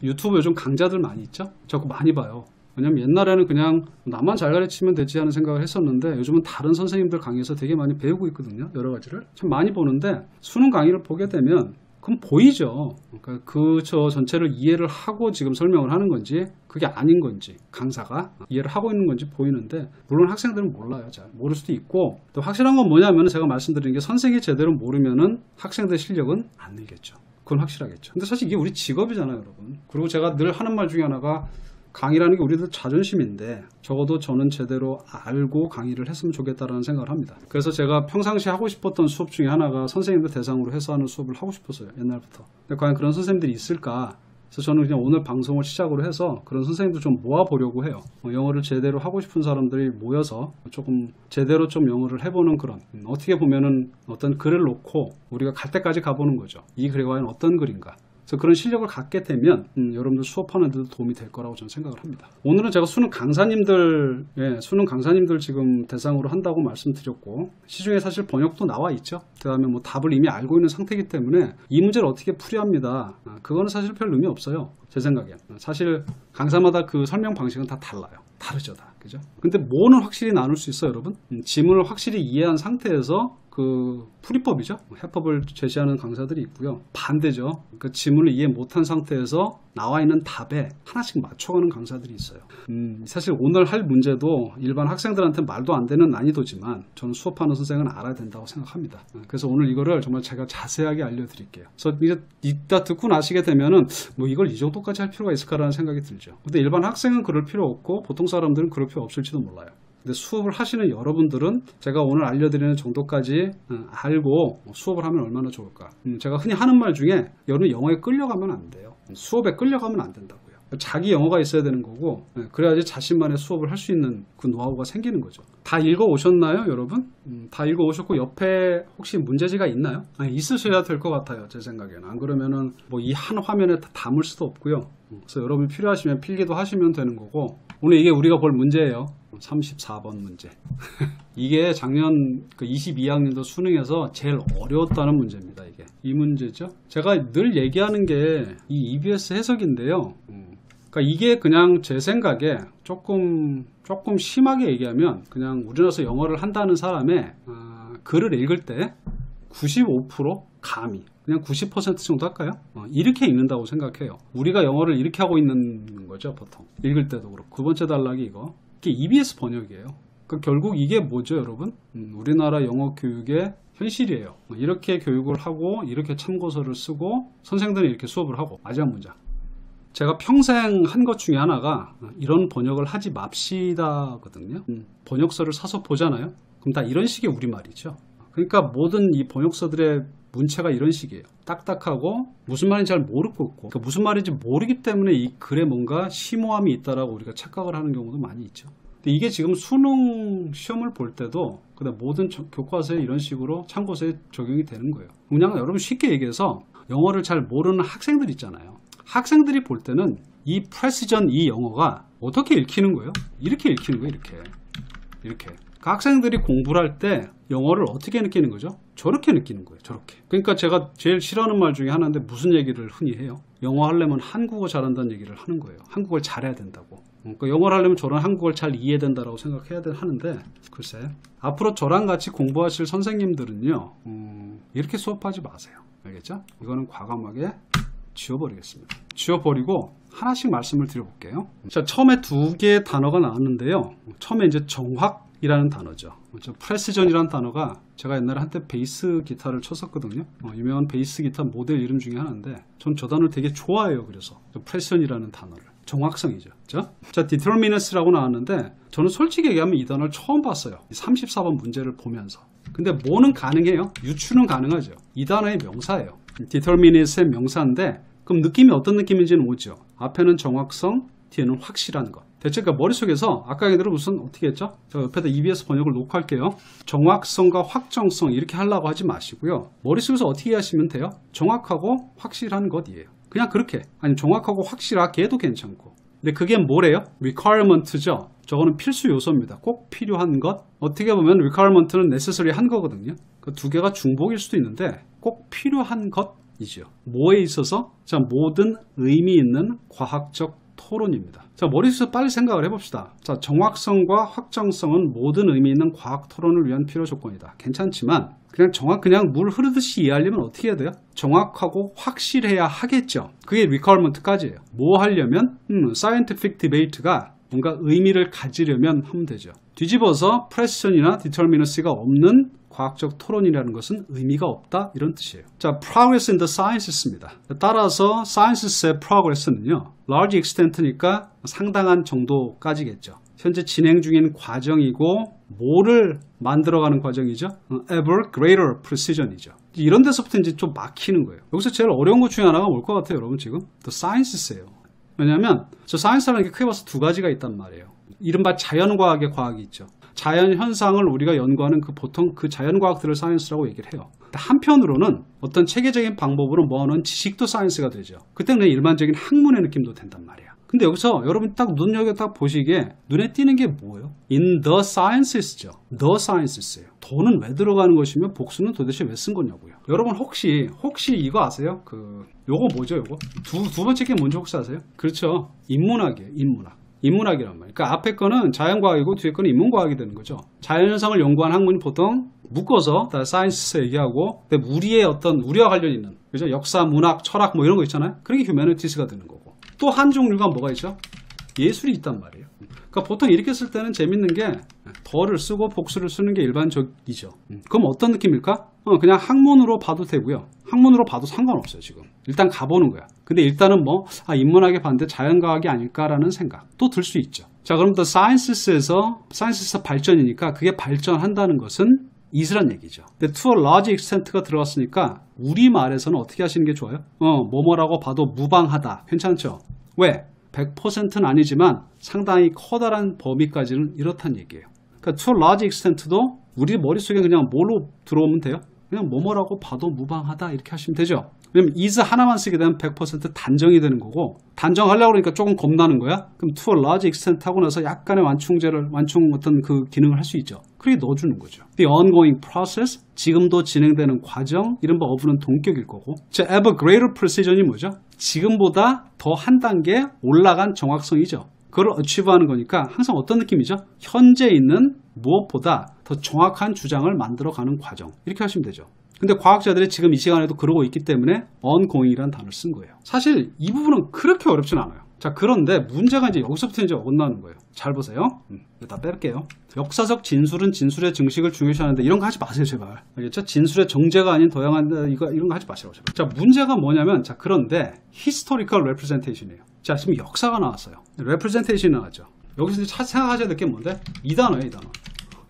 유튜브 요즘 강좌들 많이 있죠? 저 그거 많이 봐요. 왜냐면 옛날에는 그냥 나만 잘 가르치면 되지 하는 생각을 했었는데 요즘은 다른 선생님들 강의에서 되게 많이 배우고 있거든요. 여러 가지를 참 많이 보는데 수능 강의를 보게 되면 그럼 보이죠. 그러니까 저 전체를 이해를 하고 지금 설명을 하는 건지 그게 아닌 건지 강사가 이해를 하고 있는 건지 보이는데 물론 학생들은 몰라요. 잘 모를 수도 있고 또 확실한 건 뭐냐면 제가 말씀드린 게 선생이 제대로 모르면은 학생들 실력은 안 늘겠죠. 그건 확실하겠죠. 근데 사실 이게 우리 직업이잖아요, 여러분. 그리고 제가 늘 하는 말 중에 하나가 강의라는 게 우리들 자존심인데 적어도 저는 제대로 알고 강의를 했으면 좋겠다라는 생각을 합니다. 그래서 제가 평상시 하고 싶었던 수업 중에 하나가 선생님들 대상으로 해서 하는 수업을 하고 싶었어요. 옛날부터. 근데 과연 그런 선생님들이 있을까? 그래서 저는 그냥 오늘 방송을 시작으로 해서 그런 선생님들 좀 모아보려고 해요. 영어를 제대로 하고 싶은 사람들이 모여서 조금 제대로 좀 영어를 해보는 그런 어떻게 보면은 어떤 글을 놓고 우리가 갈 때까지 가보는 거죠. 이 글이 과연 어떤 글인가? 그래서 그런 실력을 갖게 되면 여러분들 수업하는 데도 도움이 될 거라고 저는 생각을 합니다. 오늘은 제가 수능 강사님들 지금 대상으로 한다고 말씀드렸고 시중에 사실 번역도 나와 있죠. 그 다음에 뭐 답을 이미 알고 있는 상태이기 때문에 이 문제를 어떻게 풀이야 합니다. 그거는 사실 별 의미 없어요. 제 생각엔. 사실 강사마다 그 설명 방식은 다 달라요. 다르죠, 다. 그죠? 근데 뭐는 확실히 나눌 수 있어요, 여러분? 지문을 확실히 이해한 상태에서 그 풀이법이죠. 해법을 제시하는 강사들이 있고요. 반대죠. 그러니까 지문을 이해 못한 상태에서 나와 있는 답에 하나씩 맞춰가는 강사들이 있어요. 사실 오늘 할 문제도 일반 학생들한테 말도 안 되는 난이도지만 저는 수업하는 선생은 알아야 된다고 생각합니다. 그래서 오늘 이거를 정말 제가 자세하게 알려드릴게요. 그래서 이제 이따 듣고 나시게 되면은 뭐 이걸 이 정도까지 할 필요가 있을까라는 생각이 들죠. 근데 일반 학생은 그럴 필요 없고 보통 사람들은 그럴 필요 없을지도 몰라요. 근데 수업을 하시는 여러분들은 제가 오늘 알려드리는 정도까지 알고 수업을 하면 얼마나 좋을까. 제가 흔히 하는 말 중에 여러분 영어에 끌려가면 안 돼요. 수업에 끌려가면 안 된다고요. 자기 영어가 있어야 되는 거고 그래야지 자신만의 수업을 할 수 있는 그 노하우가 생기는 거죠. 다 읽어오셨나요, 여러분? 다 읽어오셨고 옆에 혹시 문제지가 있나요? 있으셔야 될 것 같아요, 제 생각에는. 안 그러면은 뭐 이 한 화면에 다 담을 수도 없고요. 그래서 여러분이 필요하시면 필기도 하시면 되는 거고 오늘 이게 우리가 볼 문제예요. 34번 문제. 이게 작년 그 22학년도 수능에서 제일 어려웠다는 문제입니다. 이게 이 문제죠. 제가 늘 얘기하는 게 이 EBS 해석인데요. 그러니까 이게 그냥 제 생각에 조금 심하게 얘기하면 그냥 우리나라에서 영어를 한다는 사람의 글을 읽을 때 95% 감히 그냥 90% 정도 할까요? 이렇게 읽는다고 생각해요. 우리가 영어를 이렇게 하고 있는 거죠, 보통. 읽을 때도 그렇고. 두 번째 단락이 이게 EBS 번역이에요. 그러니까 결국 이게 뭐죠, 여러분? 우리나라 영어 교육의 현실이에요. 이렇게 교육을 하고 이렇게 참고서를 쓰고 선생들은 이렇게 수업을 하고. 마지막 문장. 제가 평생 한 것 중에 하나가 이런 번역을 하지 맙시다거든요. 번역서를 사서 보잖아요. 그럼 다 이런 식의 우리말이죠. 그러니까 모든 이 번역서들의 문체가 이런 식이에요. 딱딱하고 무슨 말인지 잘 모르고 있고 그러니까 무슨 말인지 모르기 때문에 이 글에 뭔가 심오함이 있다라고 우리가 착각을 하는 경우도 많이 있죠. 근데 이게 지금 수능 시험을 볼 때도 그다음 모든 교과서에 이런 식으로 참고서에 적용이 되는 거예요. 그냥 여러분 쉽게 얘기해서 영어를 잘 모르는 학생들 있잖아요. 학생들이 볼 때는 이 프레시전 이 영어가 어떻게 읽히는 거예요? 이렇게 읽히는 거예요. 이렇게. 그 학생들이 공부를 할 때 영어를 어떻게 느끼는 거죠? 저렇게 느끼는 거예요. 저렇게. 그러니까 제가 제일 싫어하는 말 중에 하나인데 무슨 얘기를 흔히 해요? 영어 하려면 한국어 잘한다는 얘기를 하는 거예요. 한국어를 잘해야 된다고. 그러니까 영어를 하려면 저런 한국어를 잘 이해해야 된다고 생각해야 하는데 글쎄 앞으로 저랑 같이 공부하실 선생님들은요 이렇게 수업하지 마세요. 알겠죠? 이거는 과감하게 지워버리겠습니다. 지워버리고 하나씩 말씀을 드려볼게요. 자, 처음에 두 개의 단어가 나왔는데요. 처음에 이제 정확이라는 단어죠. 프레시전이라는 단어가 제가 옛날에 한때 베이스 기타를 쳤었거든요. 유명한 베이스 기타 모델 이름 중에 하나인데 전 저 단어를 되게 좋아해요. 그래서 프레시전이라는 단어를. 정확성이죠. 자, determinate라고 나왔는데 저는 솔직히 얘기하면 이 단어를 처음 봤어요. 34번 문제를 보면서. 근데 뭐는 가능해요? 유추는 가능하죠. 이 단어의 명사예요. determinate의 명사인데 그럼 느낌이 어떤 느낌인지는 오죠. 앞에는 정확성, 뒤에는 확실한 것. 대체 그러니까 머릿속에서 아까 얘기대로 무슨 어떻게 했죠? 제가 옆에다 EBS 번역을 놓고 할게요. 정확성과 확정성 이렇게 하려고 하지 마시고요. 머릿속에서 어떻게 하시면 돼요? 정확하고 확실한 것이에요. 그냥 그렇게. 아니 정확하고 확실하게 해도 괜찮고. 근데 그게 뭐래요? requirement죠. 저거는 필수 요소입니다. 꼭 필요한 것. 어떻게 보면 requirement는 necessary 한 거거든요. 그 두 개가 중복일 수도 있는데 꼭 필요한 것 이죠. 뭐에 있어서? 자, 모든 의미 있는 과학적 토론입니다. 자, 머릿속에서 빨리 생각을 해봅시다. 자, 정확성과 확정성은 모든 의미 있는 과학 토론을 위한 필요 조건이다. 괜찮지만 그냥 물 흐르듯이 이해하려면 어떻게 해야 돼요? 정확하고 확실해야 하겠죠. 그게 requirement까지예요. 뭐 하려면 scientific debate가 뭔가 의미를 가지려면 하면 되죠. 뒤집어서 precision이나 determinacy가 없는 과학적 토론이라는 것은 의미가 없다 이런 뜻이에요. 자, progress in the sciences입니다. 따라서 sciences의 progress는요, large extent니까 상당한 정도까지겠죠. 현재 진행 중인 과정이고 뭐를 만들어가는 과정이죠? ever greater precision이죠. 이런 데서부터 이제 좀 막히는 거예요. 여기서 제일 어려운 것 중에 하나가 뭘 것 같아요, 여러분 지금? The sciences예요. 왜냐하면 저 사이언스라는 게 크게 봐서 두 가지가 있단 말이에요. 이른바 자연과학의 과학이 있죠. 자연 현상을 우리가 연구하는 보통 그 자연과학들을 사이언스라고 얘기를 해요. 한편으로는 어떤 체계적인 방법으로 모아놓은 지식도 사이언스가 되죠. 그때는 그냥 일반적인 학문의 느낌도 된단 말이야. 근데 여기서 여러분 딱 눈여겨 딱 보시기에 눈에 띄는 게 뭐예요? In the sciences죠. The sciences예요. 더는 왜 들어가는 것이며 복수는 도대체 왜 쓴 거냐고요. 여러분 혹시 이거 아세요? 요거 뭐죠, 요거? 두 번째 게 뭔지 혹시 아세요? 그렇죠. 인문학이에요, 인문학. 인문학이란 말이에요. 그러니까 앞에 거는 자연과학이고 뒤에 거는 인문과학이 되는 거죠. 자연현상을 연구한 학문이 보통 묶어서 다 사이언스 얘기하고, 근데 우리와 관련 있는, 그죠? 역사, 문학, 철학 뭐 이런 거 있잖아요. 그게 휴머니티스가 되는 거고. 또 한 종류가 뭐가 있죠? 예술이 있단 말이에요. 그러니까 보통 이렇게 쓸 때는 재밌는 게 더를 쓰고 복수를 쓰는 게 일반적이죠. 그럼 어떤 느낌일까? 그냥 학문으로 봐도 되고요. 학문으로 봐도 상관없어요, 지금. 일단 가보는 거야. 근데 일단은 인문학의 반대 자연과학이 아닐까라는 생각 또 들 수 있죠. 자, 그럼 또 사이언스에서 발전이니까 그게 발전한다는 것은 이스란 얘기죠. 근데 to a large extent가 들어갔으니까 우리말에서는 어떻게 하시는 게 좋아요? 뭐뭐라고 봐도 무방하다. 괜찮죠? 왜? 100%는 아니지만 상당히 커다란 범위까지는 이렇단 얘기예요. 그러니까 to a large extent도 우리 머릿속에 그냥 뭘로 들어오면 돼요? 그냥 뭐뭐라고 봐도 무방하다 이렇게 하시면 되죠. 왜냐면 is 하나만 쓰게 되면 100% 단정이 되는 거고, 단정하려고 그러니까 조금 겁나는 거야. 그럼 to a large extent 하고 나서 약간의 완충 어떤 그 기능을 할 수 있죠. 그렇게 넣어주는 거죠. The ongoing process, 지금도 진행되는 과정, 이른바 어부는 동격일 거고. 자, ever greater precision이 뭐죠? 지금보다 더 한 단계 올라간 정확성이죠. 그걸 achieve하는 거니까 항상 어떤 느낌이죠? 현재 있는 무엇보다 더 정확한 주장을 만들어가는 과정. 이렇게 하시면 되죠. 근데 과학자들이 지금 이 시간에도 그러고 있기 때문에 ongoing이라는 단어를 쓴 거예요. 사실 이 부분은 그렇게 어렵진 않아요. 자, 그런데 문제가 이제 여기서부터 이제 어긋나는 거예요. 잘 보세요. 일단 뺄게요. 역사적 진술은 진술의 증식을 중요시하는데 이런 거 하지 마세요, 제발. 알겠죠? 진술의 정제가 아닌 도양한다, 이런 거 하지 마시라고, 제발. 자, 문제가 뭐냐면, 자, 그런데 historical representation이에요. 자, 지금 역사가 나왔어요. representation이 나왔죠. 여기서 이제 생각하셔야 될 게 뭔데? 이 단어예요, 이 단어.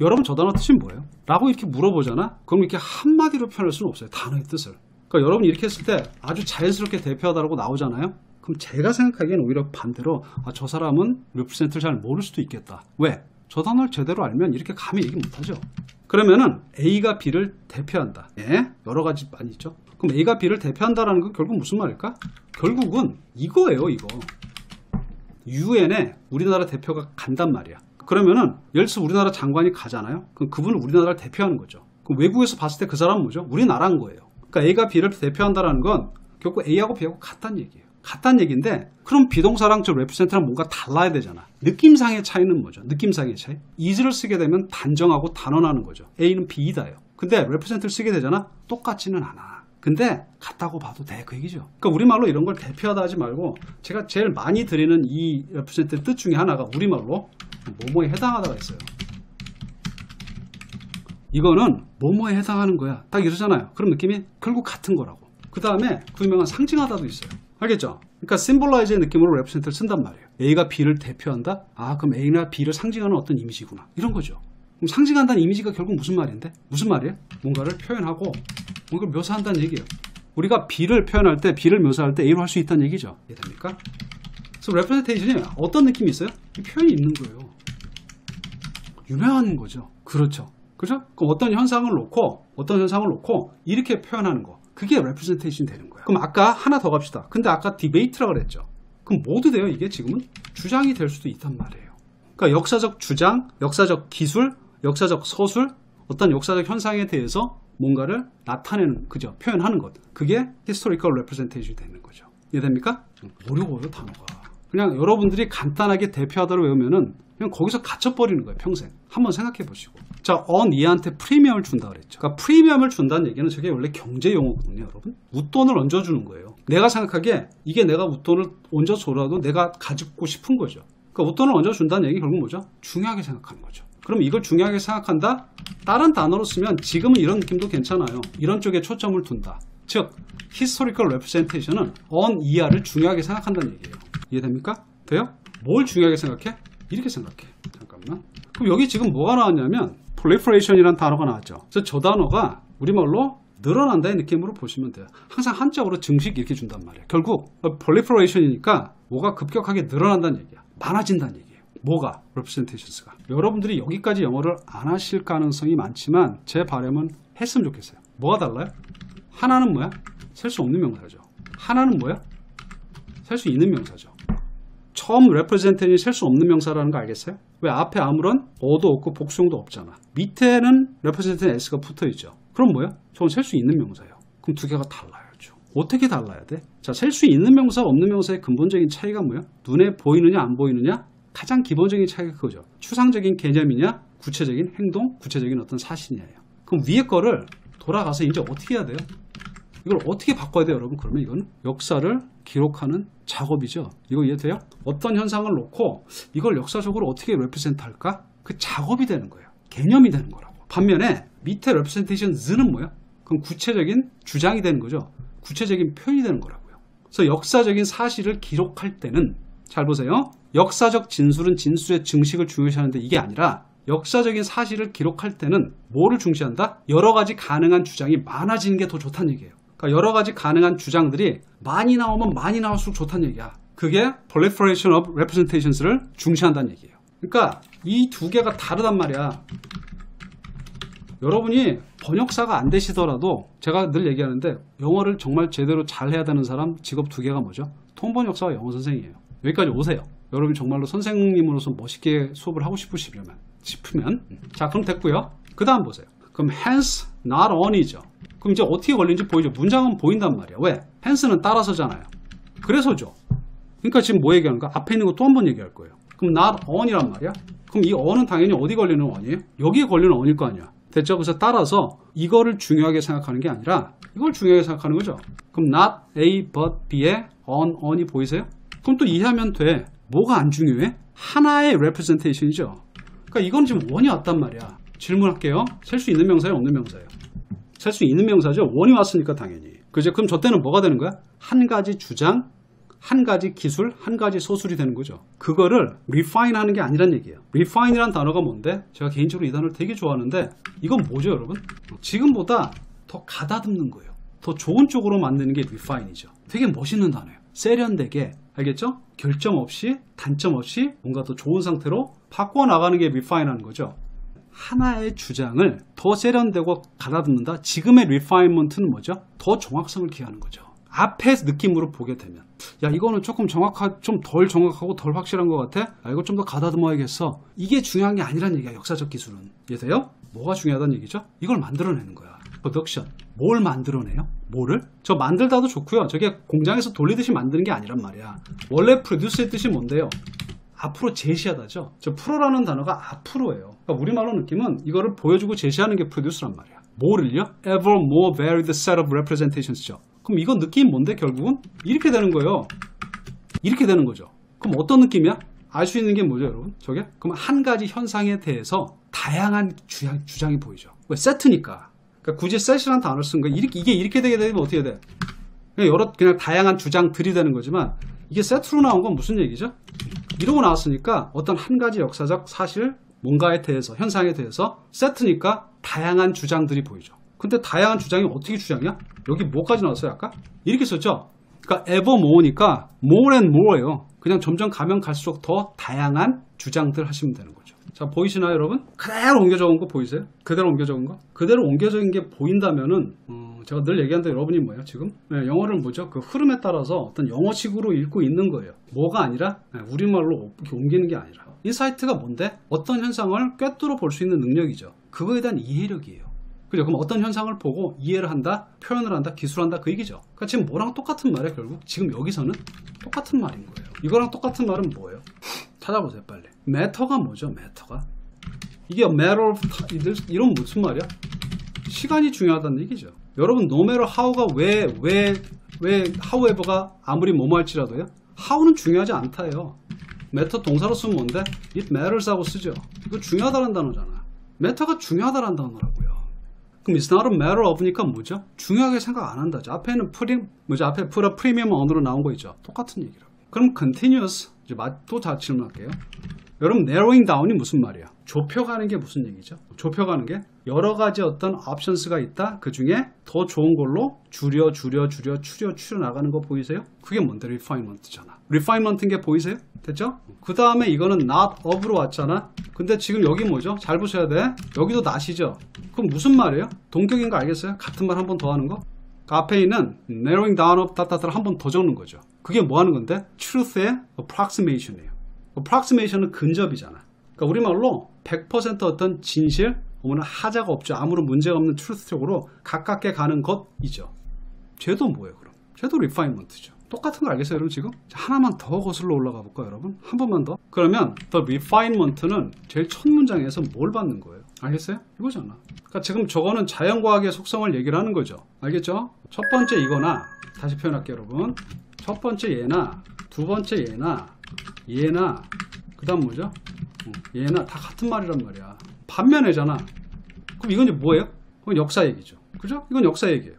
여러분 저 단어 뜻이 뭐예요? 라고 이렇게 물어보잖아? 그럼 이렇게 한마디로 표현할 수는 없어요. 단어의 뜻을. 그러니까 여러분이 이렇게 했을 때 아주 자연스럽게 대표하다라고 나오잖아요? 그럼 제가 생각하기엔 오히려 반대로 저 사람은 represent를 잘 모를 수도 있겠다. 왜? 저 단어를 제대로 알면 이렇게 감히 얘기 못하죠. 그러면은 A가 B를 대표한다. 예? 여러 가지 많이 있죠. 그럼 A가 B를 대표한다라는 건 결국 무슨 말일까? 결국은 이거예요, 이거. UN에 우리나라 대표가 간단 말이야. 그러면은 예를 들어서 우리나라 장관이 가잖아요. 그럼 그분은 우리나라를 대표하는 거죠. 그럼 외국에서 봤을 때 그 사람은 뭐죠? 우리나라인 거예요. 그러니까 A가 B를 대표한다라는 건 결국 A하고 B하고 같다는 얘기예요. 같다는 얘기인데, 그럼 비동사랑 저 represent랑 뭔가 달라야 되잖아. 느낌상의 차이는 뭐죠? 느낌상의 차이? is를 쓰게 되면 단정하고 단언하는 거죠. A는 B이다요. 근데 represent를 쓰게 되잖아? 똑같지는 않아. 근데 같다고 봐도 돼, 그 얘기죠. 그러니까 우리말로 이런 걸 대표하다 하지 말고, 제가 제일 많이 드리는 이 represent의 뜻 중에 하나가 우리말로 뭐뭐에 해당하다가 있어요. 이거는 뭐뭐에 해당하는 거야. 딱 이러잖아요. 그럼 느낌이 결국 같은 거라고. 그 다음에 그 유명한 상징하다도 있어요. 알겠죠? 그러니까 symbolize의 느낌으로 represent를 쓴단 말이에요. A가 B를 대표한다? 그럼 A나 B를 상징하는 어떤 이미지구나. 이런 거죠. 그럼 상징한다는 이미지가 결국 무슨 말인데? 무슨 말이에요? 뭔가를 표현하고 뭔가를 묘사한다는 얘기예요. 우리가 B를 표현할 때, B를 묘사할 때 A로 할 수 있다는 얘기죠. 이해됩니까? 그래서 representation이 어떤 느낌이 있어요? 이 표현이 있는 거예요. 유명한 거죠. 그렇죠. 그죠? 그럼 어떤 현상을 놓고 이렇게 표현하는 거. 그게 representation 되는 거야. 그럼 아까 하나 더 갑시다. 근데 아까 debate라고 그랬죠. 그럼 모두 돼요, 이게 지금은? 주장이 될 수도 있단 말이에요. 그러니까 역사적 주장, 역사적 기술, 역사적 서술, 어떤 역사적 현상에 대해서 뭔가를 나타내는, 그죠? 표현하는 것. 그게 historical representation이 되는 거죠. 이해됩니까? 어려워요, 단어가. 그냥 여러분들이 간단하게 대표하다로 외우면은 그냥 거기서 갇혀버리는 거예요, 평생. 한번 생각해 보시고. 자, on 이한테 프리미엄을 준다 그랬죠. 그러니까 프리미엄을 준다는 얘기는 저게 원래 경제 용어거든요, 여러분. 웃돈을 얹어주는 거예요. 내가 생각하기에 이게 내가 웃돈을 얹어줘라도 내가 가지고 싶은 거죠. 그러니까 웃돈을 얹어준다는 얘기 결국 뭐죠? 중요하게 생각하는 거죠. 그럼 이걸 중요하게 생각한다? 다른 단어로 쓰면 지금은 이런 느낌도 괜찮아요. 이런 쪽에 초점을 둔다. 즉, historical representation은 on 이하를 중요하게 생각한다는 얘기예요. 이해됩니까? 돼요? 뭘 중요하게 생각해? 이렇게 생각해. 잠깐만. 그럼 여기 지금 뭐가 나왔냐면 proliferation이라는 단어가 나왔죠. 그래서 저 단어가 우리말로 늘어난다의 느낌으로 보시면 돼요. 항상 한자어로 증식 이렇게 준단 말이에요. 결국 proliferation이니까 뭐가 급격하게 늘어난다는 얘기야. 많아진다는 얘기예요. 뭐가? representations가. 여러분들이 여기까지 영어를 안 하실 가능성이 많지만 제 바람은 했으면 좋겠어요. 뭐가 달라요? 하나는 뭐야? 셀 수 없는 명사죠. 하나는 뭐야? 셀 수 있는 명사죠. 처음 representation이 셀 수 없는 명사라는 거 알겠어요? 왜 앞에 아무런 어도 없고 복수형도 없잖아. 밑에는 representative s가 붙어있죠. 그럼 뭐야? 저건 셀 수 있는 명사예요. 그럼 두 개가 달라야죠. 어떻게 달라야 돼? 자, 셀 수 있는 명사, 없는 명사의 근본적인 차이가 뭐야? 눈에 보이느냐, 안 보이느냐? 가장 기본적인 차이가 그거죠. 추상적인 개념이냐, 구체적인 행동, 구체적인 어떤 사실이냐예요. 그럼 위에 거를 돌아가서 이제 어떻게 해야 돼요? 이걸 어떻게 바꿔야 돼요, 여러분? 그러면 이건 역사를 기록하는 작업이죠. 이거 이해돼요? 어떤 현상을 놓고 이걸 역사적으로 어떻게 represent 할까? 그 작업이 되는 거예요. 개념이 되는 거라고. 반면에 밑에 representations는 뭐야? 그럼 구체적인 주장이 되는 거죠. 구체적인 표현이 되는 거라고요. 그래서 역사적인 사실을 기록할 때는 잘 보세요. 역사적 진술은 진술의 증식을 중요시하는데 이게 아니라 역사적인 사실을 기록할 때는 뭐를 중시한다? 여러 가지 가능한 주장이 많아지는 게 더 좋다는 얘기예요. 그러니까 여러 가지 가능한 주장들이 많이 나오면 많이 나올수록 좋다는 얘기야. 그게 proliferation of representations를 중시한다는 얘기예요. 그러니까 이 두 개가 다르단 말이야. 여러분이 번역사가 안 되시더라도 제가 늘 얘기하는데 영어를 정말 제대로 잘해야 되는 사람 직업 두 개가 뭐죠? 통번역사와 영어 선생이에요. 여기까지 오세요. 여러분이 정말로 선생님으로서 멋있게 수업을 하고 싶으면 자, 그럼 됐고요. 그 다음 보세요. 그럼 hence not on이죠. 그럼 이제 어떻게 걸리는지 보이죠? 문장은 보인단 말이야. 왜? hence는 따라서잖아요. 그래서죠. 그러니까 지금 뭐 얘기하는 거야? 앞에 있는 거 또 한 번 얘기할 거예요. 그럼 not on이란 말이야. 그럼 이 on은 당연히 어디 걸리는 on이에요? 여기에 걸리는 on일 거 아니야. 됐죠? 그래서 따라서 이거를 중요하게 생각하는 게 아니라 이걸 중요하게 생각하는 거죠. 그럼 not A but B에 on이 보이세요? 그럼 또 이해하면 돼. 뭐가 안 중요해? 하나의 representation이죠. 그러니까 이건 지금 on이 왔단 말이야. 질문할게요. 셀 수 있는 명사예요? 없는 명사예요? 셀 수 있는 명사죠. on이 왔으니까 당연히. 그죠? 그럼 저 때는 뭐가 되는 거야? 한 가지 주장, 한 가지 기술, 한 가지 소술이 되는 거죠. 그거를 refine 하는 게 아니란 얘기예요. refine이란 단어가 뭔데? 제가 개인적으로 이 단어를 되게 좋아하는데 이건 뭐죠, 여러분? 지금보다 더 가다듬는 거예요. 더 좋은 쪽으로 만드는 게 refine이죠. 되게 멋있는 단어예요. 세련되게, 알겠죠? 결정 없이, 단점 없이 뭔가 더 좋은 상태로 바꿔나가는 게 refine 하는 거죠. 하나의 주장을 더 세련되고 가다듬는다. 지금의 refinement는 뭐죠? 더 정확성을 기하는 거죠. 앞에 느낌으로 보게 되면 야, 이거는 조금 좀 덜 정확하고 덜 확실한 것 같아. 이거 좀 더 가다듬어야겠어. 이게 중요한 게 아니란 얘기야. 역사적 기술은. 이해돼요? 뭐가 중요하다는 얘기죠? 이걸 만들어내는 거야. 프로덕션. 뭘 만들어내요? 뭐를? 저 만들다도 좋고요. 저게 공장에서 돌리듯이 만드는 게 아니란 말이야. 원래 produce의 뜻이 뭔데요? 앞으로 제시하다죠. 저 프로라는 단어가 앞으로예요. 그러니까 우리말로 느낌은 이거를 보여주고 제시하는 게 produce란 말이야. 뭐를요? Ever more varied set of representations죠. 그럼 이건 느낌이 뭔데 결국은? 이렇게 되는 거예요. 이렇게 되는 거죠. 그럼 어떤 느낌이야? 알 수 있는 게 뭐죠, 여러분? 저게? 그럼 한 가지 현상에 대해서 다양한 주장이 보이죠. 왜? 세트니까. 그러니까 굳이 set이라는 단어를 쓴 거야. 이게 이렇게 되게 되면 어떻게 돼? 그냥 다양한 주장들이 되는 거지만 이게 세트로 나온 건 무슨 얘기죠? 이러고 나왔으니까 어떤 한 가지 역사적 사실, 뭔가에 대해서, 현상에 대해서 세트니까 다양한 주장들이 보이죠. 근데 다양한 주장이 어떻게 주장이야? 여기 뭐까지 나왔어요, 아까? 이렇게 썼죠? 그러니까 ever more니까 more and more예요. 그냥 점점 가면 갈수록 더 다양한 주장들 하시면 되는 거죠. 자, 보이시나요, 여러분? 그대로 옮겨 적은 거 보이세요? 그대로 옮겨 적은 거? 그대로 옮겨 적은 게 보인다면은 제가 늘 얘기하는데 여러분이 뭐예요, 지금? 네, 영어를 뭐죠? 그 흐름에 따라서 어떤 영어식으로 읽고 있는 거예요. 뭐가 아니라 우리말로 이렇게 옮기는 게 아니라. 인사이트가 뭔데? 어떤 현상을 꿰뚫어 볼 수 있는 능력이죠. 그거에 대한 이해력이에요. 그죠? 그럼 어떤 현상을 보고 이해를 한다, 표현을 한다, 기술한다 그 얘기죠. 그러니까 지금 뭐랑 똑같은 말이야 결국. 지금 여기서는 똑같은 말인 거예요. 이거랑 똑같은 말은 뭐예요? 찾아보세요 빨리. matter가 뭐죠? matter가 이게 matter of 이런 무슨 말이야? 시간이 중요하다는 얘기죠. 여러분 no matter how가 왜 however가 아무리 뭐뭐 할지라도요. how는 중요하지 않다예요. matter 동사로 쓰면 뭔데? it matters 하고 쓰죠. 이거 중요하다는 단어잖아. matter가 중요하다는 단어라고요. 그럼 it's not a matter of니까 뭐죠? 중요하게 생각 안 한다죠. 앞에는 앞에 put a premium on으로 나온 거 있죠. 똑같은 얘기라고. 그럼 continuous 이제 또 다 질문할게요. 여러분 narrowing down이 무슨 말이야? 좁혀가는 게 무슨 얘기죠? 좁혀가는 게 여러 가지 어떤 options가 있다. 그 중에 더 좋은 걸로 줄여 나가는 거 보이세요? 그게 뭔데? refinement잖아. refinement인 게 보이세요? 됐죠? 그 다음에 이거는 not of로 왔잖아. 근데 지금 여기 뭐죠? 잘 보셔야 돼. 여기도 not이죠. 그럼 무슨 말이에요? 동격인 거 알겠어요? 같은 말 한 번 더 하는 거? 그 앞에 있는 narrowing down of 다다다를 한 번 더 적는 거죠. 그게 뭐 하는 건데? truth의 approximation이에요. approximation은 근접이잖아. 그러니까 우리말로 100% 어떤 진실, 어머나 하자가 없죠. 아무런 문제가 없는 truth 쪽으로 가깝게 가는 것이죠. 쟤도 뭐예요 그럼? 쟤도 refinement죠. 똑같은 거 알겠어요 여러분 지금? 자, 하나만 더 거슬러 올라가 볼까요 여러분? 한 번만 더. 그러면 the refinement는 제일 첫 문장에서 뭘 받는 거예요? 알겠어요? 이거잖아. 그러니까 지금 저거는 자연과학의 속성을 얘기를 하는 거죠. 알겠죠? 첫 번째 이거나 다시 표현할게요 여러분. 첫 번째 얘나 두 번째 얘나 그 다음 뭐죠? 얘나 다 같은 말이란 말이야. 반면에잖아. 그럼 이건 이제 뭐예요? 그건 역사 얘기죠. 그죠? 이건 역사 얘기예요.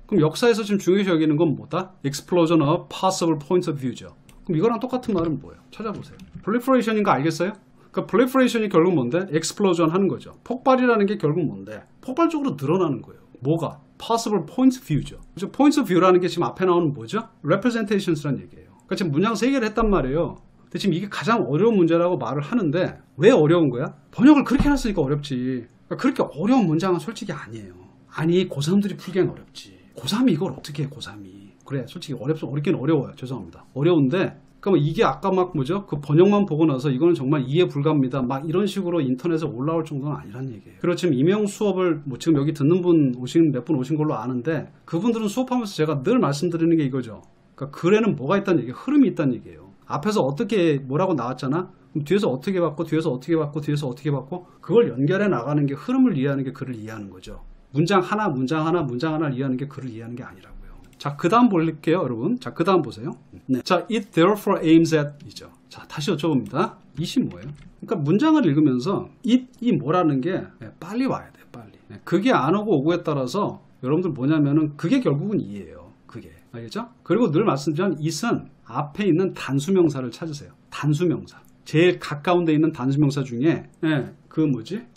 그럼 역사에서 지금 중요시 여기는 건 뭐다? Explosion of possible points of view죠. 그럼 이거랑 똑같은 말은 뭐예요? 찾아보세요. proliferation인 거 알겠어요? 그러니까 proliferation이 결국 뭔데? explosion 하는 거죠. 폭발이라는 게 결국 뭔데? 폭발적으로 늘어나는 거예요. 뭐가? possible points of view죠. 그죠? points of view라는 게 지금 앞에 나오는 뭐죠? representations라는 얘기예요. 그러니까 지금 문장 3개를 했단 말이에요. 근데 지금 이게 가장 어려운 문제라고 말을 하는데 왜 어려운 거야? 번역을 그렇게 해놨으니까 어렵지. 그러니까 그렇게 어려운 문장은 솔직히 아니에요. 아니 고3들이 풀기엔 어렵지. 고3이 이걸 어떻게 해 고3이. 그래 솔직히 어렵긴 어려워요. 죄송합니다. 어려운데 그러니까 이게 아까 막 뭐죠? 그 번역만 보고 나서 이거는 정말 이해 불가입니다. 막 이런 식으로 인터넷에 올라올 정도는 아니란 얘기예요. 그리고 지금 임용 수업을 뭐 지금 여기 듣는 분 몇 분 오신 걸로 아는데 그분들은 수업하면서 제가 늘 말씀드리는 게 이거죠. 그러니까 글에는 뭐가 있다는 얘기예요. 흐름이 있다는 얘기예요. 앞에서 어떻게 뭐라고 나왔잖아. 그럼 뒤에서 어떻게 받고 뒤에서 어떻게 받고 뒤에서 어떻게 받고 그걸 연결해 나가는 게 흐름을 이해하는 게 글을 이해하는 거죠. 문장 하나를 이해하는 게 글을 이해하는 게 아니라고요. 자, 그 다음 볼게요, 여러분. 자, 그 다음 보세요. 네. 자, it therefore aims at 이죠. 자, 다시 여쭤봅니다. it이 뭐예요? 그러니까 문장을 읽으면서 이 뭐라는 게 빨리 와야 돼, 빨리. 그게 안 오고에 따라서 여러분들 뭐냐면은 그게 결국은 이해예요. 그게. 알겠죠? 그리고 늘 말씀드리면 it은 앞에 있는 단수명사를 찾으세요. 단수명사. 제일 가까운 데 있는 단수명사 중에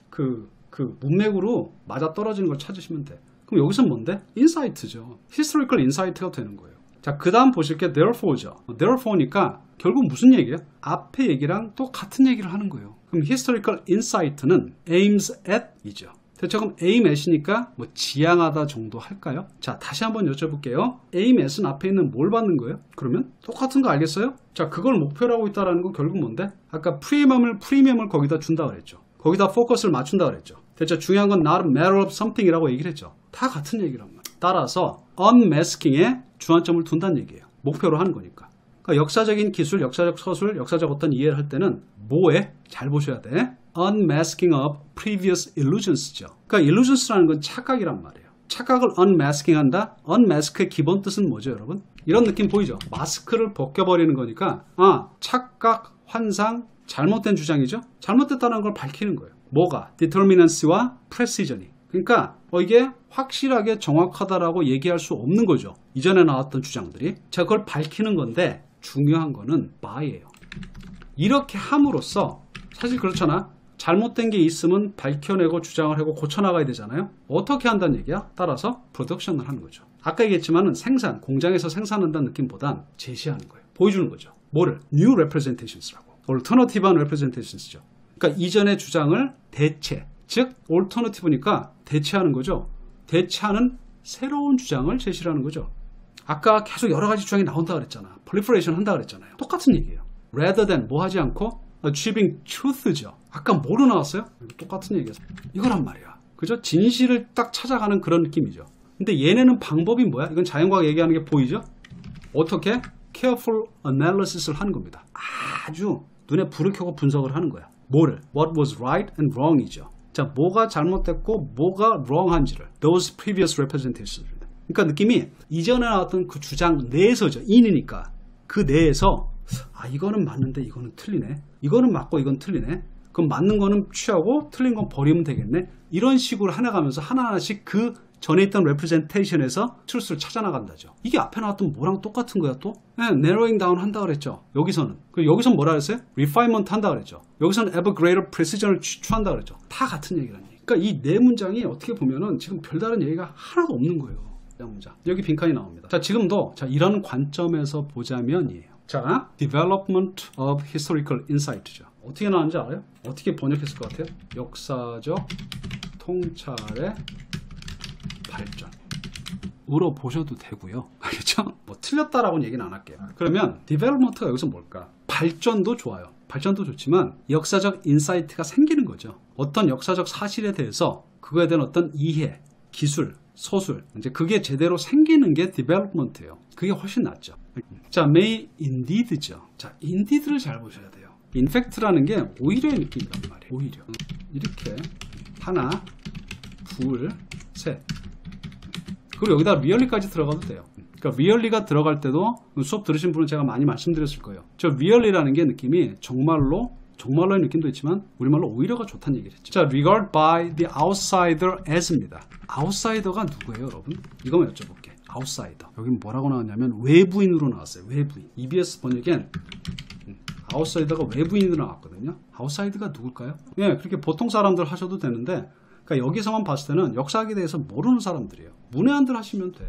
그 문맥으로 맞아 떨어지는 걸 찾으시면 돼. 그럼 여기서 뭔데? 인사이트죠. historical insight가 되는 거예요. 자, 그 다음 보실 게 therefore죠. therefore니까 결국 무슨 얘기예요? 앞에 얘기랑 또 같은 얘기를 하는 거예요. 그럼 historical insight는 aims at 이죠. 대체 그럼 aim at이니까 뭐 지향하다 정도 할까요? 자, 다시 한번 여쭤볼게요. aim at은 앞에 있는 뭘 받는 거예요? 그러면 똑같은 거 알겠어요? 자, 그걸 목표로 하고 있다는 건 결국 뭔데? 아까 프리미엄을 거기다 준다 그랬죠. 거기다 포커스를 맞춘다 그랬죠. 대체 중요한 건 not a matter of something이라고 얘기를 했죠. 다 같은 얘기란 말이에요. 따라서 unmasking에 주안점을 둔다는 얘기예요. 목표로 하는 거니까. 그러니까 역사적인 기술, 역사적 서술, 역사적 어떤 이해를 할 때는 뭐에? 잘 보셔야 돼. unmasking of previous illusions죠. 그러니까 illusions라는 건 착각이란 말이에요. 착각을 unmasking 한다? unmask의 기본 뜻은 뭐죠, 여러분? 이런 느낌 보이죠? 마스크를 벗겨버리는 거니까 착각, 환상, 잘못된 주장이죠? 잘못됐다는 걸 밝히는 거예요. 뭐가? determinacy와 precision이. 그러니까 이게 확실하게 정확하다라고 얘기할 수 없는 거죠. 이전에 나왔던 주장들이. 자, 그걸 밝히는 건데 중요한 거는 by예요. 이렇게 함으로써 사실 그렇잖아. 잘못된 게 있으면 밝혀내고 주장을 하고 고쳐나가야 되잖아요. 어떻게 한다는 얘기야? 따라서 프로덕션을 하는 거죠. 아까 얘기했지만 생산, 공장에서 생산한다는 느낌보단 제시하는 거예요. 보여주는 거죠. 뭐를? new representations라고. alternative한 representations죠. 그러니까 이전의 주장을 대체, 즉 alternative니까 대체하는 거죠. 대체하는 새로운 주장을 제시를 하는 거죠. 아까 계속 여러 가지 주장이 나온다 그랬잖아. proliferation 한다 그랬잖아요. 똑같은 얘기예요. rather than 뭐 하지 않고 achieving truth죠. 아까 뭐로 나왔어요? 똑같은 얘기예요. 이거란 말이야. 그죠? 진실을 딱 찾아가는 그런 느낌이죠. 근데 얘네는 방법이 뭐야? 이건 자연과학 얘기하는 게 보이죠? 어떻게? careful analysis를 하는 겁니다. 아주 눈에 불을 켜고 분석을 하는 거야. 뭐를? What was right and wrong이죠. 자, 뭐가 잘못됐고 뭐가 wrong한지를 those previous representations입니다. 그러니까 느낌이 이전에 나왔던 그 주장 내에서죠. 인이니까 그 내에서 이거는 맞는데 이거는 틀리네. 이거는 맞고 이건 틀리네. 그럼 맞는 거는 취하고 틀린 건 버리면 되겠네. 이런 식으로 하나가면서 하나하나씩 그 전에 있던 representation에서 truth를 찾아나간다죠. 이게 앞에 나왔던 뭐랑 똑같은 거야 또? narrowing down 한다 그랬죠. 여기서는. 그리고 여기서는 뭐라 그랬어요? refinement 한다 그랬죠. 여기서는 ever greater precision을 취한다 그랬죠. 다 같은 얘기라는 얘기. 그러니까 이 네 문장이 어떻게 보면은 지금 별다른 얘기가 하나도 없는 거예요. 문장. 여기 빈칸이 나옵니다. 자, 지금도 자, 이런 관점에서 보자면이에요. 자, development of historical insight죠. 어떻게 나왔는지 알아요? 어떻게 번역했을 것 같아요? 역사적 통찰의 발전으로 보셔도 되고요. 알겠죠? 뭐 틀렸다라고는 얘기는 안 할게요. 그러면 development가 여기서 뭘까? 발전도 좋아요. 발전도 좋지만 역사적 인사이트가 생기는 거죠. 어떤 역사적 사실에 대해서 그거에 대한 어떤 이해, 기술, 소술, 이제 그게 제대로 생기는 게 development예요. 그게 훨씬 낫죠. 자, may indeed죠. 자, indeed를 잘 보셔야 돼요. in fact라는 게 오히려의 느낌이란 말이에요. 오히려. 이렇게 하나, 둘, 셋. 그리고 여기다 really까지 들어가도 돼요. 그러니까 really가 들어갈 때도 수업 들으신 분은 제가 많이 말씀드렸을 거예요. 저 really라는 게 느낌이 정말로의 느낌도 있지만 우리말로 오히려가 좋다는 얘기를 했죠. 자, regard by the outsider as입니다. outsider가 누구예요, 여러분? 이거만 여쭤볼게. outsider. 여기 뭐라고 나왔냐면 외부인으로 나왔어요. 외부인. EBS 번역엔 outsider가 외부인으로 나왔거든요. outsider가 누굴까요? 예, 그렇게 보통 사람들 하셔도 되는데 그러니까 여기서만 봤을 때는 역사학에 대해서 모르는 사람들이에요. 문외한들 하시면 돼.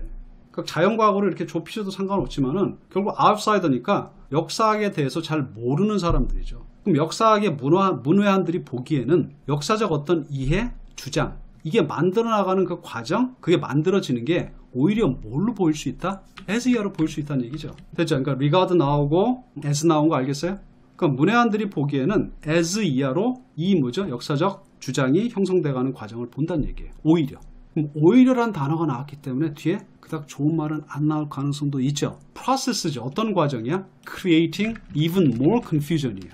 그러니까 자연과학으로 이렇게 좁히셔도 상관없지만은 결국 아웃사이더니까 역사학에 대해서 잘 모르는 사람들이죠. 그럼 역사학의 문외한들이 보기에는 역사적 어떤 이해, 주장 이게 만들어 나가는 그 과정, 그게 만들어지는 게 오히려 뭘로 보일 수 있다? as 이하로 보일 수 있다는 얘기죠. 됐죠? 그러니까 regard 나오고 as 나온 거 알겠어요? 그러니까 문외한들이 보기에는 as 이하로 이 뭐죠? 역사적 주장이 형성돼가는 과정을 본다는 얘기예요. 오히려. 그럼 오히려란 단어가 나왔기 때문에 뒤에 그닥 좋은 말은 안 나올 가능성도 있죠. process죠. 어떤 과정이야? creating even more confusion이에요.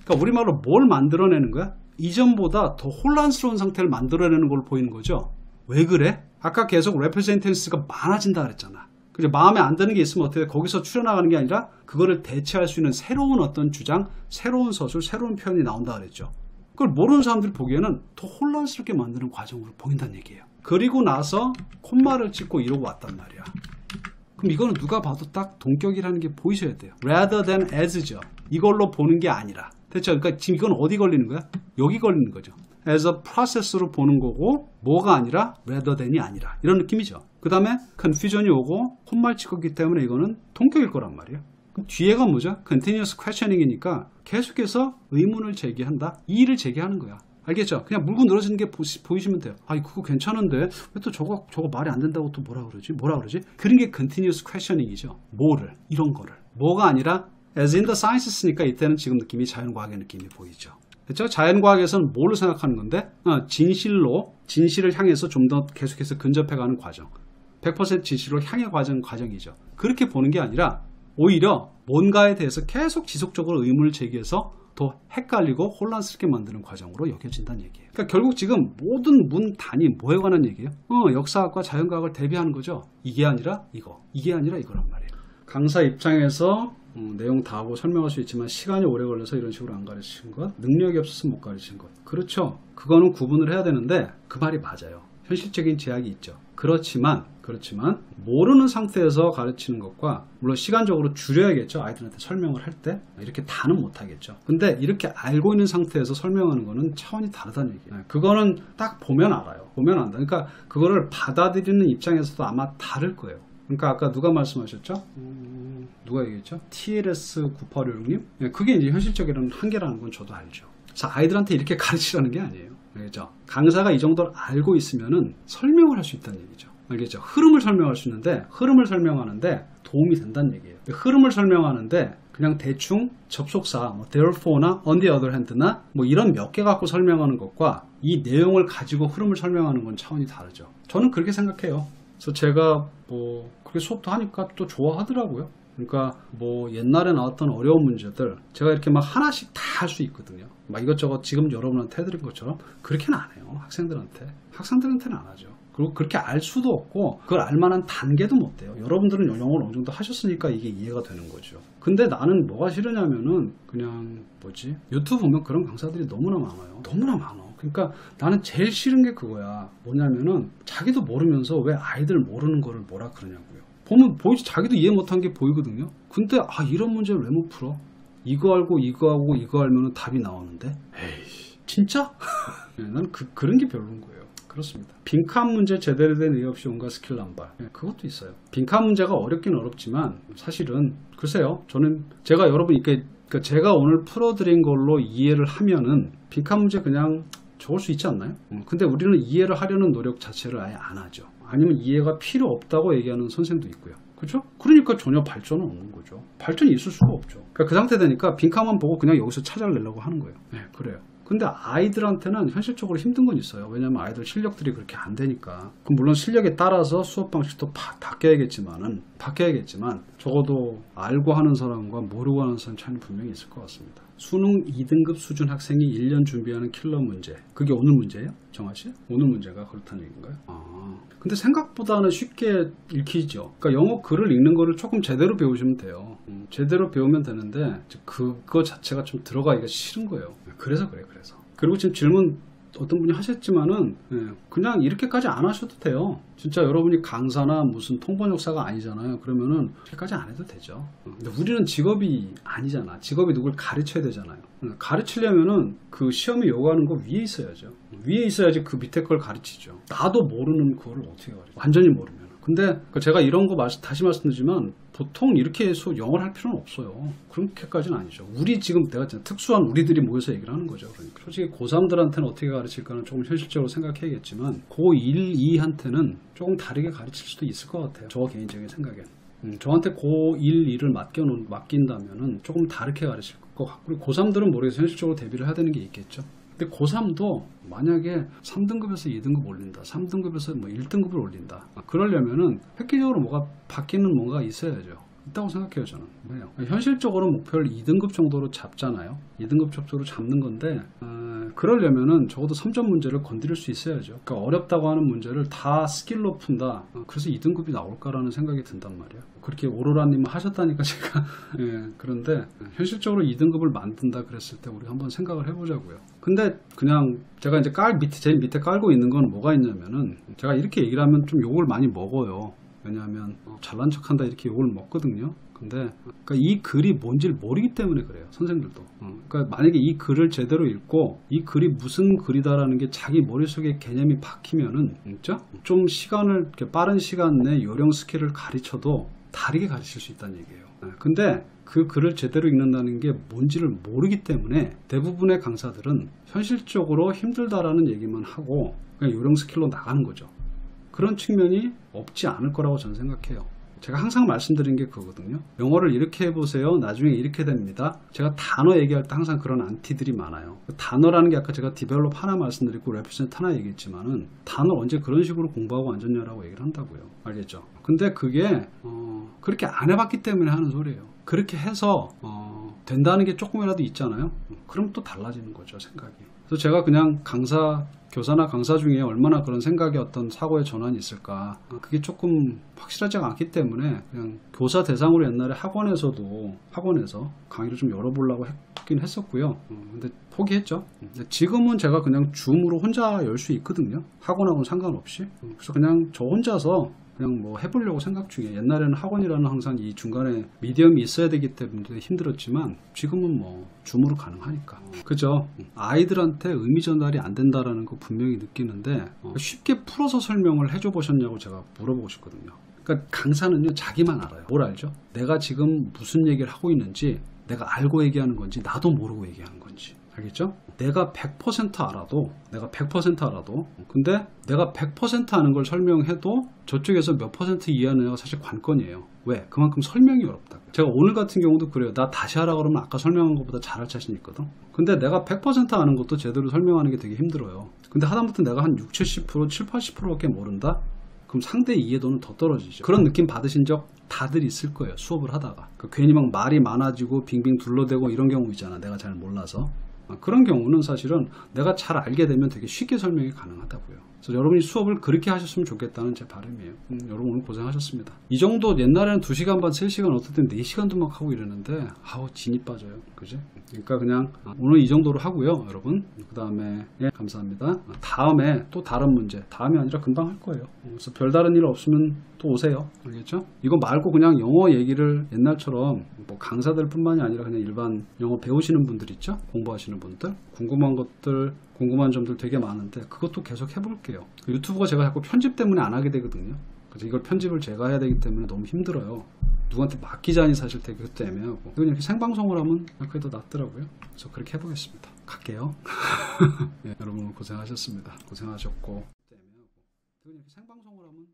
그러니까 우리말로 뭘 만들어내는 거야? 이전보다 더 혼란스러운 상태를 만들어내는 걸로 보이는 거죠. 왜 그래? 아까 계속 representations가 많아진다 그랬잖아. 그죠? 마음에 안 드는 게 있으면 어떻게 거기서 추려나가는 게 아니라 그거를 대체할 수 있는 새로운 어떤 주장, 새로운 서술, 새로운 표현이 나온다 그랬죠. 그걸 모르는 사람들이 보기에는 더 혼란스럽게 만드는 과정으로 보인다는 얘기예요. 그리고 나서 콤마를 찍고 이러고 왔단 말이야. 그럼 이거는 누가 봐도 딱 동격이라는 게 보이셔야 돼요. rather than as죠. 이걸로 보는 게 아니라. 됐죠? 그러니까 지금 이건 어디 걸리는 거야? 여기 걸리는 거죠. as a process로 보는 거고 뭐가 아니라 rather than이 아니라 이런 느낌이죠. 그 다음에 confusion이 오고 콤마를 찍었기 때문에 이거는 동격일 거란 말이에요. 그럼 뒤에가 뭐죠? continuous questioning이니까 계속해서 의문을 제기한다. 이의를 제기하는 거야. 알겠죠? 그냥 물고 늘어지는 게 보이시면 돼요. 그거 괜찮은데 왜 또 저거 말이 안 된다고 또 뭐라 그러지? 그런 게 continuous questioning이죠. 뭐를? 이런 거를. 뭐가 아니라 as in the sciences니까 이때는 지금 느낌이 자연과학의 느낌이 보이죠. 그렇죠? 자연과학에서는 뭐를 생각하는 건데? 진실을 향해서 좀 더 계속해서 근접해가는 과정. 100% 진실로 향해 과정이죠. 그렇게 보는 게 아니라 오히려 뭔가에 대해서 계속 지속적으로 의문을 제기해서 더 헷갈리고 혼란스럽게 만드는 과정으로 여겨진다는 얘기예요. 그러니까 결국 지금 모든 문단이 뭐에 관한 얘기예요? 역사학과 자연과학을 대비하는 거죠. 이게 아니라 이거란 말이에요. 강사 입장에서 내용 다 하고 설명할 수 있지만 시간이 오래 걸려서 이런 식으로 안 가르치신 것, 능력이 없어서 못 가르치신 것. 그렇죠. 그거는 구분을 해야 되는데 그 말이 맞아요. 현실적인 제약이 있죠. 그렇지만 모르는 상태에서 가르치는 것과 물론 시간적으로 줄여야겠죠. 아이들한테 설명을 할 때 이렇게 다는 못하겠죠. 근데 이렇게 알고 있는 상태에서 설명하는 거는 차원이 다르다는 얘기예요. 그거는 딱 보면 알아요. 보면 안다. 그러니까 그거를 받아들이는 입장에서도 아마 다를 거예요. 그러니까 아까 누가 말씀하셨죠? 누가 얘기했죠? TLS9816님? 그게 이제 현실적인 한계라는 건 저도 알죠. 자, 아이들한테 이렇게 가르치라는 게 아니에요. 알겠죠? 강사가 이 정도를 알고 있으면은 설명을 할 수 있다는 얘기죠. 알겠죠? 흐름을 설명할 수 있는데 흐름을 설명하는데 도움이 된다는 얘기예요. 흐름을 설명하는데 그냥 대충 접속사 뭐 therefore나 on the other hand나 뭐 이런 몇 개 갖고 설명하는 것과 이 내용을 가지고 흐름을 설명하는 건 차원이 다르죠. 저는 그렇게 생각해요. 그래서 제가 뭐 그렇게 수업도 하니까 또 좋아하더라고요. 그러니까 뭐 옛날에 나왔던 어려운 문제들 제가 이렇게 막 하나씩 다 할 수 있거든요. 막 이것저것 지금 여러분한테 해드린 것처럼 그렇게는 안 해요. 학생들한테는 안 하죠. 그리고 그렇게 알 수도 없고 그걸 알 만한 단계도 못 돼요. 여러분들은 영어를 어느 정도 하셨으니까 이게 이해가 되는 거죠. 근데 나는 뭐가 싫으냐면은 그냥 유튜브 보면 그런 강사들이 너무나 많아요. 너무나 많아. 그러니까 나는 제일 싫은 게 그거야. 뭐냐면은 자기도 모르면서 왜 아이들 모르는 거를 뭐라 그러냐고요. 보면 자기도 이해 못한 게 보이거든요. 근데 이런 문제를 왜 못 풀어? 이거 알고 이거 하고 이거 알면은 답이 나오는데? 에이 진짜? 난 그런 게 별로인 거예요. 그렇습니다. 빈칸 문제 제대로 된 이해 없이 온갖 스킬 남발. 그것도 있어요. 빈칸 문제가 어렵긴 어렵지만 사실은 글쎄요. 제가 여러분 그러니까 제가 오늘 풀어드린 걸로 이해를 하면은 빈칸 문제 그냥 적을 수 있지 않나요? 근데 우리는 이해를 하려는 노력 자체를 아예 안 하죠. 아니면 이해가 필요 없다고 얘기하는 선생도 있고요. 그렇죠? 그러니까 전혀 발전은 없는 거죠. 발전이 있을 수가 없죠. 그러니까 그 상태 되니까 빈칸만 보고 그냥 여기서 찾아내려고 하는 거예요. 그래요. 근데 아이들한테는 현실적으로 힘든 건 있어요. 왜냐면 아이들 실력들이 그렇게 안 되니까. 그럼 물론 실력에 따라서 수업 방식도 바뀌어야겠지만 적어도 알고 하는 사람과 모르고 하는 사람 차이는 분명히 있을 것 같습니다. 수능 2등급 수준 학생이 1년 준비하는 킬러 문제. 그게 오늘 문제예요? 정하씨? 오늘 문제가 그렇다는 얘기인가요? 근데 생각보다는 쉽게 읽히죠. 그러니까 영어 글을 읽는 거를 조금 제대로 배우시면 돼요. 제대로 배우면 되는데 그거 자체가 좀 들어가기가 싫은 거예요. 그래서. 그리고 지금 질문 어떤 분이 하셨지만은 그냥 이렇게까지 안 하셔도 돼요. 진짜 여러분이 강사나 무슨 통번역사가 아니잖아요. 그러면은 이렇게까지 안 해도 되죠. 근데 우리는 직업이 아니잖아. 직업이 누굴 가르쳐야 되잖아요. 가르치려면은 그 시험에 요구하는 거 위에 있어야죠. 위에 있어야지 그 밑에 걸 가르치죠. 나도 모르는 그거를 어떻게 가르쳐? 완전히 모르면. 근데 제가 이런 거 다시 말씀드리지만 보통 이렇게 해서 영어를 할 필요는 없어요. 그렇게까지는 아니죠. 지금 내가 특수한 우리들이 모여서 얘기를 하는 거죠. 그러니까 솔직히 고3들한테는 어떻게 가르칠까는 조금 현실적으로 생각해야겠지만 고1, 2한테는 조금 다르게 가르칠 수도 있을 것 같아요. 저 개인적인 생각엔. 저한테 고1, 2를 맡긴다면은 조금 다르게 가르칠 것 같고 고3들은 모르겠어요. 현실적으로 대비를 해야 되는 게 있겠죠. 근데 고3도 만약에 3등급에서 2등급 올린다, 3등급에서 뭐 1등급을 올린다. 그러려면은 획기적으로 뭐가 바뀌는 뭔가 있어야죠. 있다고 생각해요, 저는. 왜요? 현실적으로 목표를 2등급 정도로 잡잖아요. 2등급 정도로 잡는 건데, 그러려면은 적어도 3점 문제를 건드릴 수 있어야죠. 그러니까 어렵다고 하는 문제를 다 스킬로 푼다. 그래서 2등급이 나올까라는 생각이 든단 말이에요. 그렇게 오로라님은 하셨다니까 제가 그런데 현실적으로 2등급을 만든다 그랬을 때 우리 한번 생각을 해보자고요. 근데 그냥 제가 이제 제일 밑에 깔고 있는 건 뭐가 있냐면은 제가 이렇게 얘기를 하면 좀 욕을 많이 먹어요. 왜냐하면 잘난 척한다 이렇게 욕을 먹거든요. 근데 그러니까 이 글이 뭔지를 모르기 때문에 그래요. 선생님들도. 그러니까 만약에 이 글을 제대로 읽고 이 글이 무슨 글이다라는 게 자기 머릿속에 개념이 박히면은 좀 시간을 빠른 시간 내 요령 스킬을 가르쳐도 다르게 가르칠 수 있다는 얘기예요. 근데 그 글을 제대로 읽는다는 게 뭔지를 모르기 때문에 대부분의 강사들은 현실적으로 힘들다라는 얘기만 하고 그냥 요령 스킬로 나가는 거죠. 그런 측면이 없지 않을 거라고 저는 생각해요. 제가 항상 말씀드린 게 그거거든요. 영어를 이렇게 해보세요. 나중에 이렇게 됩니다. 제가 단어 얘기할 때 항상 그런 안티들이 많아요. 단어라는 게 아까 제가 디벨롭 하나 말씀드리고 레프센트 하나 얘기했지만은 단어 언제 그런 식으로 공부하고 앉았냐라고 얘기를 한다고요. 알겠죠? 근데 그게 그렇게 안 해봤기 때문에 하는 소리예요. 그렇게 해서 된다는 게 조금이라도 있잖아요. 그럼 또 달라지는 거죠, 생각이. 그래서 제가 그냥 교사나 강사 중에 얼마나 그런 생각의 어떤 사고의 전환이 있을까, 그게 조금 확실하지가 않기 때문에 그냥 교사 대상으로 옛날에 학원에서 강의를 좀 열어보려고 했긴 했었고요. 근데 포기했죠. 근데 지금은 제가 그냥 줌으로 혼자 열 수 있거든요. 학원하고는 상관없이. 그래서 그냥 저 혼자서 그냥 뭐 해보려고 생각 중이에요. 옛날에는 학원이라는 항상 이 중간에 미디엄이 있어야 되기 때문에 힘들었지만 지금은 뭐 줌으로 가능하니까. 그죠? 아이들한테 의미 전달이 안 된다라는 거 분명히 느끼는데 쉽게 풀어서 설명을 해줘 보셨냐고 제가 물어보고 싶거든요. 그러니까 강사는요, 자기만 알아요. 뭘 알죠? 내가 지금 무슨 얘기를 하고 있는지, 내가 알고 얘기하는 건지, 나도 모르고 얘기하는 건지. 알겠죠? 내가 100% 알아도 근데 내가 100% 아는 걸 설명해도 저쪽에서 몇 퍼센트 이해하느냐가 사실 관건이에요. 왜? 그만큼 설명이 어렵다. 제가 오늘 같은 경우도 그래요. 나 다시 하라 그러면 아까 설명한 것보다 잘할 자신 있거든. 근데 내가 100% 아는 것도 제대로 설명하는 게 되게 힘들어요. 근데 하다못해 내가 한 60, 70%, 70, 80%밖에 모른다? 그럼 상대의 이해도는 더 떨어지죠. 그런 느낌 받으신 적 다들 있을 거예요. 수업을 하다가. 괜히 막 말이 많아지고 빙빙 둘러대고 이런 경우 있잖아. 내가 잘 몰라서. 그런 경우는 사실은 내가 잘 알게 되면 되게 쉽게 설명이 가능하다고요. 그래서 여러분이 수업을 그렇게 하셨으면 좋겠다는 제 바람이에요. 여러분 오늘 고생하셨습니다. 이 정도 옛날에는 2시간 반, 3시간 어떨 땐 4시간도 막 하고 이러는데 아우 진이 빠져요. 그지? 그러니까 그냥 오늘 이 정도로 하고요. 여러분 그 다음에 예, 감사합니다. 다음에 또 다른 문제 다음이 아니라 금방 할 거예요. 그래서 별다른 일 없으면 또 오세요. 알겠죠? 이거 말고 그냥 영어 얘기를 옛날처럼 뭐 강사들 뿐만이 아니라 그냥 일반 영어 배우시는 분들 있죠? 공부하시는 분들 궁금한 것들 궁금한 점들 되게 많은데 그것도 계속 해볼게요. 유튜브가 제가 자꾸 편집 때문에 안 하게 되거든요. 그래서 이걸 편집을 제가 해야 되기 때문에 너무 힘들어요. 누구한테 맡기자니 사실 되게 그것도 애매하고 그냥 이렇게 생방송을 하면 그게 더 낫더라고요. 그래서 그렇게 해보겠습니다. 갈게요. 네, 여러분 고생하셨습니다. 고생하셨고 그냥 이렇게 생방송을 하면